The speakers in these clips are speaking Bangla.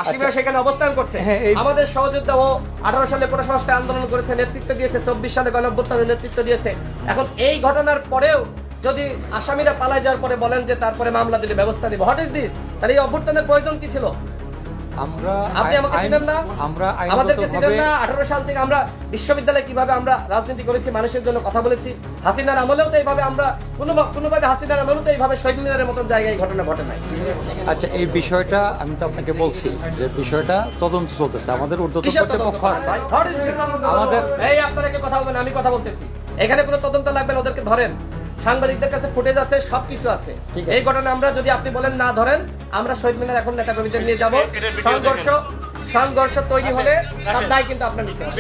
আশিরা সেখানে অবস্থান করছে। আমাদের সহযোদ্ধা ও 18 সালে কোটা সংস্কার আন্দোলন করেছে, নেতৃত্ব দিয়েছে, 24 সালে গণঅভ্যুত্থানের নেতৃত্ব দিয়েছে। এখন এই ঘটনার পরেও যদি আসামিরা পালায় যাওয়ার পরে বলেন যে তারপরে মামলা দিলে ব্যবস্থা নিব, হোয়াট ইজ দিস? তাহলে এই অভ্যুত্থানের প্রয়োজন কি ছিল? আপনি আমাকে চিনেন না, আমাদেরকে চিনেন না। 18 সাল থেকে আমরা বিশ্ববিদ্যালয়ে কিভাবে আমরা রাজনীতি করেছি, মানুষের জন্য কথা বলেছি। হাসিনার আমলেও তো এইভাবে আমরা কোনোভাবে হাসিনার আমলেও তো এইভাবে শহীদ মিনারের মতন জায়গায় ঘটনা ঘটে নাই। আচ্ছা, এই বিষয়টা আমি তো আপনাকে বলছি যে বিষয়টা তদন্ত চলতেছে, আমাদের ঊর্ধ্বতন কর্তৃপক্ষ আছে। আমাদের এই আপনারা কি কথা বলবেন, আমি কথা বলতেছি। এখানে কোনো তদন্ত লাগবে না, ওদেরকে ধরেন। সাংবাদিকদের কাছে ফুটেজ আছে, সবকিছু আছে। এই ঘটনা আমরা যদি আপনি বলেন না ধরেন, আমরা শহীদ মিনার এখন নেতা কর্মীদের নিয়ে যাব। সংঘর্ষ তৈরি হলে তার দায় কিন্তু আপনার নিতে হবে।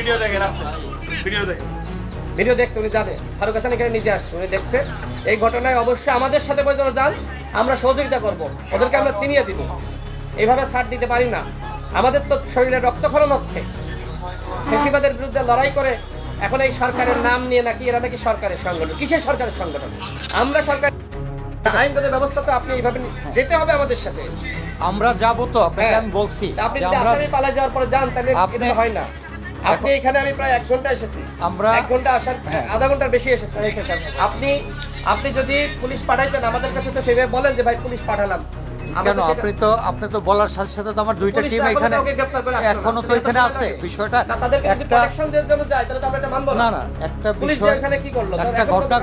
ভিডিও দেখছে, উনি জানে। ফারুক হাসান এখানে নিজে আসছে, উনি দেখছে। এই ঘটনায় অবশ্যই আমাদের সাথে পর্যন্ত যান, আমরা সহযোগিতা করব, ওদেরকে আমরা চিনিয়ে দিব। এইভাবে ছাড় দিতে পারি না। আমাদের তো শরীরে রক্তক্ষরণ হচ্ছে। ফ্যাসিবাদের বিরুদ্ধে লড়াই করে এখন এই সরকারের নাম নিয়ে নাকি এরা নাকি সরকারের সংগঠন। কিসের সরকারের সংগঠন? আমরা সরকার আইনগত ব্যবস্থা তো আপনি এইভাবে যেতে হবে আমাদের সাথে। আমরা যাব তো, আপনাকে আমি বলছি। আপনি যদি আসামি পালিয়ে যাওয়ার পরে যান তাহলে এটা হয় না। আপনি এখানে আমি প্রায় 1 ঘন্টা এসেছি, আমরা 1 ঘন্টা আসার আধা ঘন্টার বেশি এসেছি। আপনি যদি পুলিশ পাঠাইতেন আমাদের কাছে তো সেভাবে বলেন যে ভাই পুলিশ পাঠালাম। কেন আপনি তো বলার সাথে সাথে তো আমার দুইটা টিম এখানে এখনো তো এখানে আছে। বিষয়টা না না, একটা বিষয়, একটা ঘটনা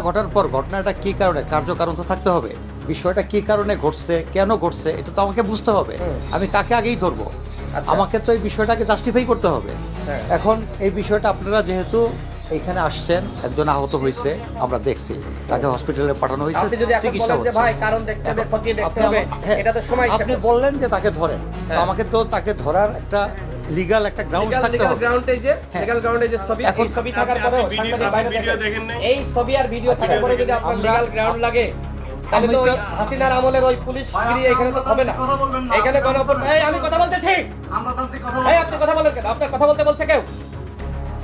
ঘটার পর ঘটনাটা কি কারণে, কার্যকারণ তো থাকতে হবে। বিষয়টা কি কারণে ঘটছে, কেন ঘটছে, এটা তো আমাকে বুঝতে হবে। আমি কাকে আগেই ধরবো? আমাকে তো এই বিষয়টাকে জাস্টিফাই করতে হবে। এখন এই বিষয়টা আপনারা যেহেতু এখানে আসছেন, একজন আহত হয়েছে, আমরা দেখছি, তাকে হসপিটালে পাঠানো হয়েছে, চিকিৎসা হচ্ছে। আপনি বললেন যে তাকে ধরেন, আমাকে তো তাকে ধরার একটা লিগ্যাল একটা গ্রাউন্ড থাকতে হবে। এখন ছবি থাকার পরেও সাংবাদিক বাইরে দেখেন এই ছবি আর ভিডিও থাকার পরে যদি আপনার লিগ্যাল গ্রাউন্ড লাগে তাহলে তো হাসিনার আমলের ওই পুলিশ গিরি এখানে তো হবে না। এখানে আমি কথা বলতেছি, আপনি কথা বলেন কেন? আপনার কথা বলতে বলছে কেউ?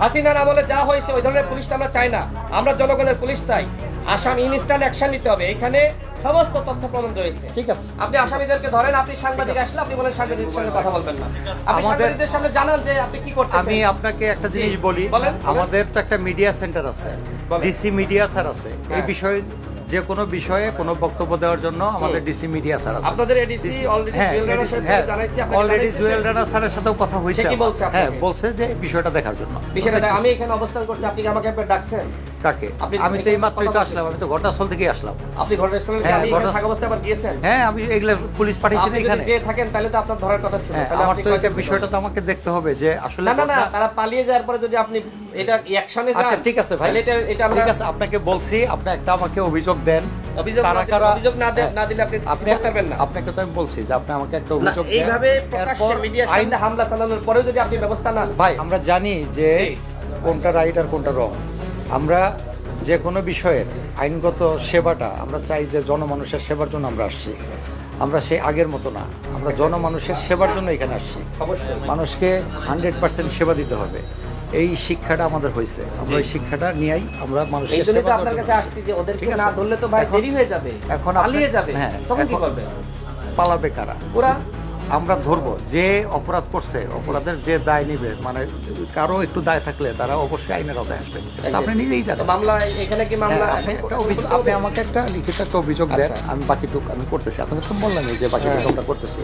হাসিনার আমলে যা হয়েছে ওই ধরনের পুলিশ আমরা চাই না। আমরা জনগণের পুলিশ চাই। আসামি ইনস্ট্যান্ট অ্যাকশন নিতে হবে। এখানে সমস্ত তথ্য প্রমাণ রয়েছে। ঠিক আছে, আপনি আসামিদেরকে ধরেন। আপনি সাংবাদিক আসলে আপনি বলেন সাংবাদিকদের সঙ্গে কথা বলবেন না। আপনি সাংবাদিকদের সামনে জানান যে আপনি কি করতেছেন। আমি আপনাকে একটা জিনিস বলি, আমাদের তো একটা মিডিয়া সেন্টার আছে, ডিসি মিডিয়া স্যার আছে। এই বিষয়ে যে কোনো বিষয়ে কোনো বক্তব্য দেওয়ার জন্য আমাদের ডিসি মিডিয়া স্যার আছে। আপনাদের এডিসি অলরেডি জুয়েল রানা স্যারকে জানাইছি। অলরেডি জুয়েল রানা স্যারের সাথেও কথা হয়েছে। হ্যাঁ, বলছে যে বিষয়টা দেখার জন্য। বিষয়টা আমি এখানে অবস্থান করছি, আপনি কি আমাকে একবার ডাকছেন? কাকে? আমি তো এই মাত্রই তো আসলাম, আমি তো ঘটনাস্থল থেকে আসলাম। আপনি ঘটনাস্থলে কি আমি এখানে থাকা অবস্থায় আবার গিয়েছেন? হ্যাঁ, আমি এগুলা পুলিশ পাঠিয়েছি এখানে। আপনি যে থাকেন তাহলে তো আপনার ধরার কথা ছিল। তাহলে আমার তো এটা বিষয়টা তো আমাকে দেখতে হবে যে আসলে না তারা পালিয়ে যাওয়ার পরে যদি আপনি এটা অ্যাকশনে যান। আচ্ছা ঠিক আছে ভাই, এটা ঠিক আছে, আপনাকে বলছি, আপনি একটা আমাকে অভিযোগ দেন। অভিযোগ না দিলে আপনি করতে পারবেন না। আপনাকে তো আমি বলছি যে আপনি আমাকে একটা অভিযোগ দেন। এইভাবে প্রকাশ্যে মিডিয়ার সামনে হামলা চালানোর পরেও যদি আপনি ব্যবস্থা না। ভাই, আমরা জানি যে কোনটা রাইট আর কোনটা রং। আমরা যে কোনো বিষয়ের আইনগত সেবাটা আমরা চাই, যে জনমানুষের সেবার জন্য আমরা আসছি। আমরা সেই আগের মতো না, আমরা জনমানুষের সেবার জন্য এখানে আসছি। মানুষকে 100% সেবা দিতে হবে, এই শিক্ষাটা আমাদের হয়েছে। আমরা এই শিক্ষাটা নিয়েই আমরা মানুষকে সেবা করতে আপনার কাছে আসছি যে ওদেরকে না ধরলে তো ভাই দেরি হয়ে যাবে, এখন পালিয়ে যাবে। হ্যাঁ, তখন কি করবে? পালাবে কারা? ওরা। আমরা ধরবো যে অপরাধ করছে, অপরাধের যে দায় নিবে, মানে কারো একটু দায় থাকলে তারা অবশ্যই আইনের আওতায় আসবে। আপনি নিজেই জানেন। মামলা এখানে কি মামলা? একটা অভিযোগ, আপনি আমাকে একটা লিখিত একটা অভিযোগ দেন, আমি বাকিটুকু আমি করতেছি। আপনাকে তো বললাম যে বাকিটুকু আমরা করতেছি।